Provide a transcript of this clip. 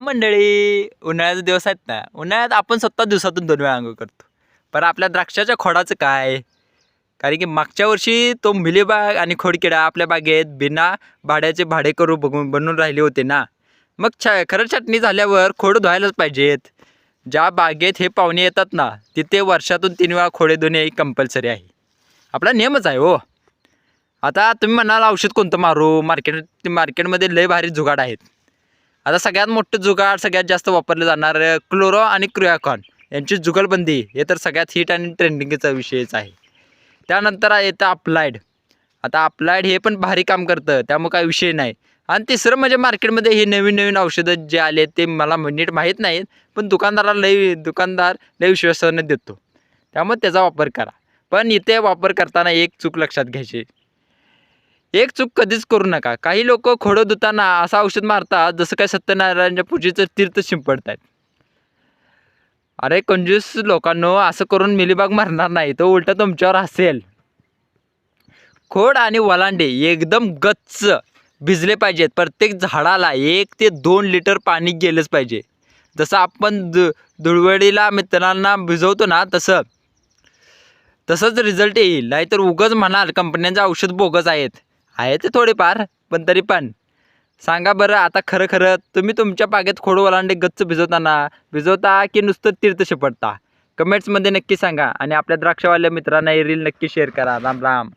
मंडळी, उन्हाळ्याचे दिवस आहेत ना, उन्हाळ्यात आपण स्वतः दिवसातून 2 वेळा अंघोळ करतो. पण आपल्या द्राक्षाच्या खोडाचं काय? कारण की मागच्या वर्षी तो मिलीबाग आणि खोडकिडा आपल्या बागेत बिना भाड्याचे भाडेकरू बघून बनून राहिले होते ना. मग खरं छाटणी झाल्यावर खोड धुवायलाच पाहिजेत. ज्या बागेत हे पाहुणे येतात ना, तिथे वर्षातून 3 वेळा खोडे धुणे ही कंपल्सरी आहे. आपला नियमच आहे हो. आता तुम्ही म्हणाल औषध कोणतं मारू? मार्केटमध्ये लय भारी जुगाड आहेत. आता सगळ्यात मोठं जुगाड सगळ्यात जास्त वापरलं जाणार क्लोरो आणि क्रुयाकॉन यांची जुगलबंदी हे तर सगळ्यात हिट आणि ट्रेंडिंगचा विषयच आहे. त्यानंतर येतं अप्लाइड. आता अप्लाइड हे पण भारी काम करतं, त्यामुळे काही विषय नाही. आणि तिसरं म्हणजे मार्केटमध्ये हे नवीन नवीन औषधं जे आले ते मला नीट माहीत नाहीत, पण दुकानदार लय विश्वासाने देतो, त्यामुळे त्याचा वापर करा. पण इथे वापर करताना एक चूक लक्षात घ्यायची. एक चूक कधीच करू नका. काही लोक खोडं धुताना असं औषध मारतात जसं काय सत्यनारायणच्या पूजेचं तीर्थ शिंपडतायत. अरे कंजूस लोकांनो, असं करून मिलीबाग मारणार नाही, तो उलट तुमच्यावर हसेल. खोड आणि वलांडे एकदम गच्च भिजले पाहिजेत. प्रत्येक झाडाला 1 ते 2 लिटर पाणी गेलंच पाहिजे. जसं आपण धुळवडीला मित्रांना भिजवतो ना, तसंच रिझल्ट येईल. नाहीतर उगाच म्हणाल कंपन्यांचं औषध बोगस आहेत. आहे ते थोडेफार, पण तरी पण सांगा बरं. आता खरं खरं तुम्ही तुमच्या बागेत खोड ओलांडे गच्च भिजवता की नुसतं तीर्थ शिपडता? कमेंट्समध्ये नक्की सांगा आणि आपल्या द्राक्षवाल्या मित्रांना ही रील नक्की शेअर करा. राम राम.